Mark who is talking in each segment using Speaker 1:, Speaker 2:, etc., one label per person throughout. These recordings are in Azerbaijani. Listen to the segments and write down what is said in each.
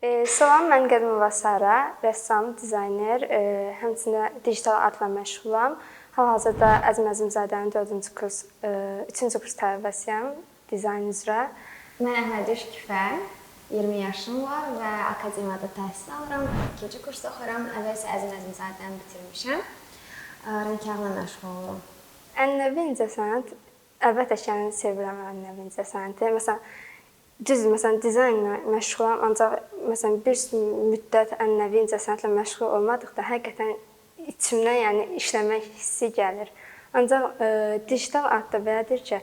Speaker 1: Salam, mən Qədimova Sara, rəssam, dizayner, həmçinin digital artla məşğulam. Hal-hazırda Əzim Əzimzadənin 4-cü kurs, 3-cü kurs tələbəsiyəm dizayn üzrə.
Speaker 2: Mən Əhməd Şüküfər, 20 yaşım var və akademiyada təhsil alıram, 2-ci kursda oxuyuram. Əvvəl isə Əzim Əzimzadəni bitirmişəm. Rəngkarla məşğul olurum.
Speaker 1: Ənənəvi incəsənət, əlbəttə ki, sevirəm ənənəvi incəsənəti. Məsələn, dizaynla məşğulam, ancaq məsələn bir müddət ənənəvi incəsənətlə məşğul olmadıqda həqiqətən içimdən, yəni işləmək hissi gəlir. Ancaq digital artda belədir ki,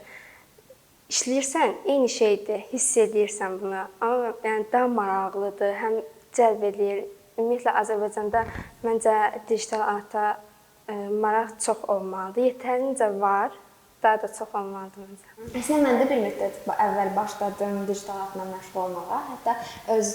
Speaker 1: işləyirsən, eyni şeydir, hiss edirsən bunu. Amma yəni daha maraqlıdır, həm cəlb edir. Ümumiyyətlə Azərbaycanda məncə digital arta maraq çox olmalıdır. Yetərincə var. Daha da çox olmalıdır məncə.
Speaker 2: Əslində mən də bir müddət əvvəl başladım digital artla məşğul olmağa. Hətta öz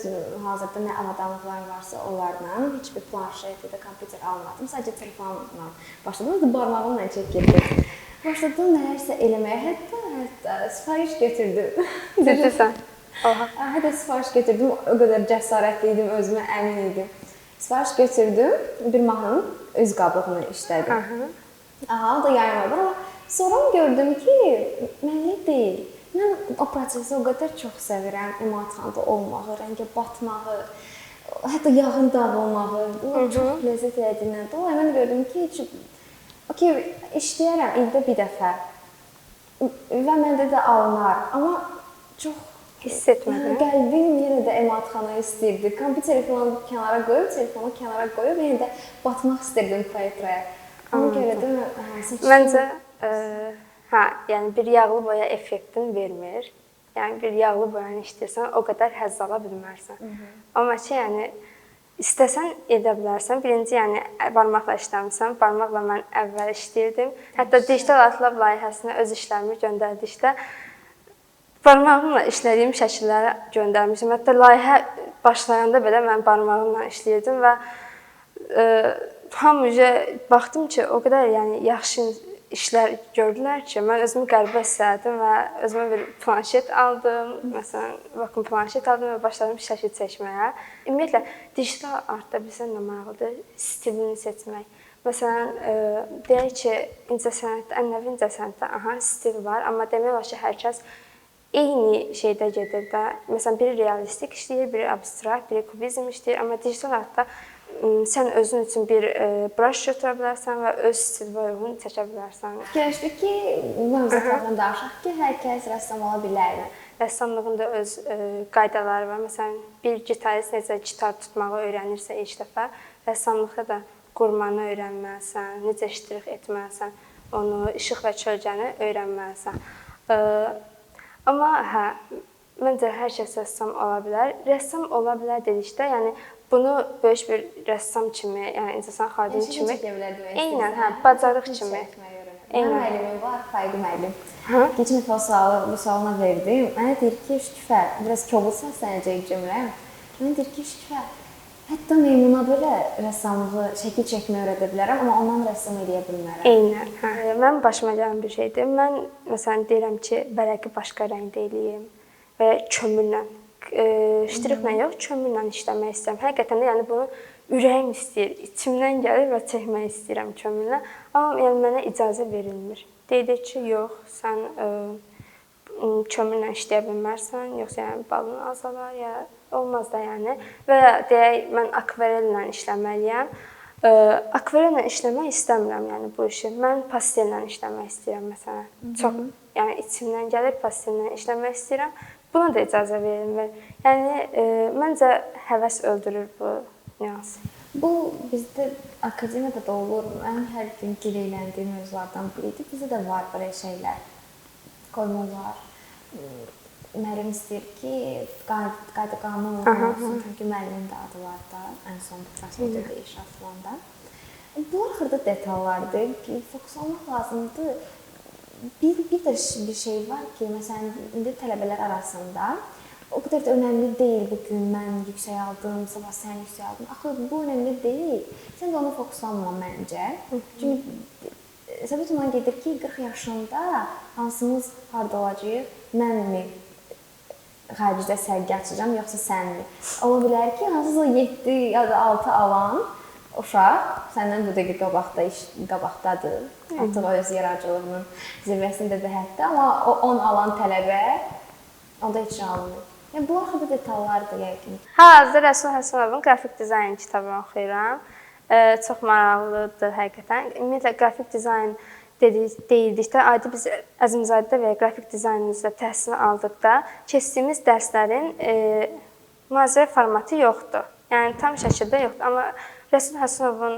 Speaker 2: hazırda nə avadanlıqlarım varsa onlarla heç bir planşet ya da kompüter almadım. Sadəcə telefonla başladım. Barmağımla çəkirdim. Başladım nələrsə eləməyə. Hətta sifariş götürdüm.
Speaker 1: Ciddisən? Oha.
Speaker 2: Hətta sifariş götürdüm. O qədər cəsarətli idim, özümə əmin idim. Sifariş götürdüm. Bir mahnının öz qablığını işlədim. Aha, o da yayınladım amma sonra gördüm ki, mənlik deyil. Mən o prosesi o qədər çox sevirəm. Emalatxanada olmağı, rəngə batmağı, hətta yağın dağılmağı. Bu çox ləzzət verdiyindən dolayı mən gördüm ki, işləyərəm ildə bir dəfə və məndə də alınar. Amma çox
Speaker 1: hiss etmədim.
Speaker 2: Qəlbim yenə də emalatxana istəyirdi. Kompüteri falan telefonu kənara qoyub yenə də batmaq istirdim paletraya. Ona görə də seçdim.
Speaker 1: Məncə yəni bir yağlı boya effektini vermir. Yəni bir yağlı boyanı işləyirsən, o qədər həzz ala bilmərsən. Amma ki, yəni istəsən edə bilərsən. Birinci, yəni barmaqla işləmirsən. Barmaqla mən əvvəl işləyirdim. Hətta digital artlab layihəsinə öz işlərimi göndərdikdə barmağımla işlədiyim şəkilləri göndərmişdim. Hətta layihə başlayanda belə mən barmağımla işləyirdim və hamı baxdım ki, o qədər yəni yaxşı işlər gördülər ki, mən özümü qəribə hiss etdim və özümə bir planşet aldım. Məsələn, vakuum planşet aldım və başladım şəkil çəkməyə. Ümumiyyətlə digital artda bilsən nə maraqlıdır? Stilini seçmək. Məsələn, deyək ki, incəsənətdə, ənənəvi incəsənətdə stil var, amma demək olar ki, hər kəs eyni şeydə gedir də. Məsələn, biri realistik işləyir, biri abstrakt, biri kubizm işləyir, amma digital artda sən özün üçün bir brush götürə bilərsən və öz stilinə uyğun çəkə bilərsən.
Speaker 2: Fikirləşdik ki, mövzulardan danışaq ki, hər kəs rəssam ola bilərmi?
Speaker 1: Rəssamlığın da öz qaydaları var. Məsələn, bir gitarist necə gitar tutmağı öyrənirsə ilk dəfə, rəssamlıqda da qurmanı öyrənməlisən, necə ştrix etməlisən, onu, işıq və kölgəni öyrənməlisən. Amma məncə hər kəs rəssam ola bilər. Rəssam ola bilər dedikdə, yəni bunu böyük bir rəssam kimi, yəni incəsənət xadimi kimi, eynən, bacarıq kimi.
Speaker 2: Mənim müəllimim var, Faiqə müəllim. Keçən dəfə bu sualına verdim. Mənə deyir ki, Şüküfər, biraz kobud səslənəcək cümlə. Mənə deyir ki, Şüküfər, hətta meymuna belə rəssamlığı, şəkil çəkməyi öyrədə bilərəm, amma ondan rəssam eləyə bilmərəm.
Speaker 1: Eynən, mənim başıma gələn bir şeydir. Mən, məsələn, deyirəm ki, vərəqi başqa rəngdə eləyim və kömürlə. Ştrixlə yox, kömürlə işləmək istəyirəm. Həqiqətən də yəni bunu ürəyim istəyir, içimdən gəlir və çəkmək istəyirəm kömürlə. Amma yəni mənə icazə verilmir. Deyilir ki, yox, sən kömürlə işləyə bilmərsən, yoxsa yəni balın azalar, ya olmaz da yəni. Və ya deyək, mən akvarellə işləməliyəm. Akvarellə işləmək istəmirəm yəni bu işi. Mən pastellə işləmək istəyirəm məsələn. Çox yəni içimdən gəlir, pastellə işləmək istəyirəm. Buna da icazə verilmir. Yəni məncə həvəs öldürür bu nüans.
Speaker 2: Bu bizdə akademiyada da olur. Mən hər gün giləyləndiğim mövzulardan biridir. Bizdə də var belə şeylər. Qoymalar. Müəllim istəyir ki, qayda qanun olsun. Çünki müəllimin də adı var da, ən son prosesdə iş atılanda. Bu axırda detallardır ki, fokuslanmaq lazımdır. Bir də bir şey var ki, məsələn, indi tələbələr arasında o qədər də önəmli deyil bu gün mən yüksək aldım, sabah sən yüksək aldın. Axı bu önəmli deyil. Sən də ona fokuslanma məncə. Çünki səbət ondan gedir ki, 40 yaşında hansımız harda olacağıq? Mənmi xaricdə sərgi açacağam, yoxsa sənmi? Ola bilər ki, hansısa 7 ya da 6 alan uşaq səndən bu dəqiqə qabaqdadır. Artıq öz yaradıcılığının zirvəsindədir hətta, amma o 10 alan tələbə onda heç nə almır. Yəni bu axı detallardır yəqin.
Speaker 1: Hal-hazırda Rəsul Həsənovun qrafik dizayn kitabını oxuyuram. Çox maraqlıdır həqiqətən. Ümumiyyətlə qrafik dizayn deyildikdə, adi biz Əzimzadədə və qrafik dizaynımızda təhsil aldıqda keçdiyimiz dərslərin mühazirə formatı yoxdur. Yəni tam şəkildə yoxdur. Amma Rəsul Həsənovun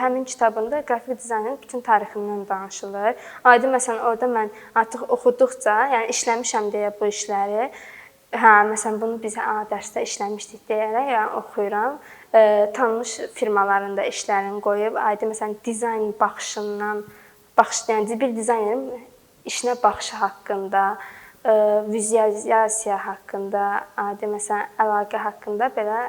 Speaker 1: həmin kitabında qrafik dizaynın bütün tarixindən danışılır. Adi məsələn orada mən artıq oxuduqca, yəni işləmişəm deyə bu işləri, məsələn bunu biz dərsdə işləmişdik deyərək yəni oxuyuram. Tanınmış firmaların da işlərini qoyub, adi məsələn dizayn baxışından, yəni bir dizaynerin işinə baxışı haqqında, vizualizasiya haqqında, adi məsələn əlaqə haqqında belə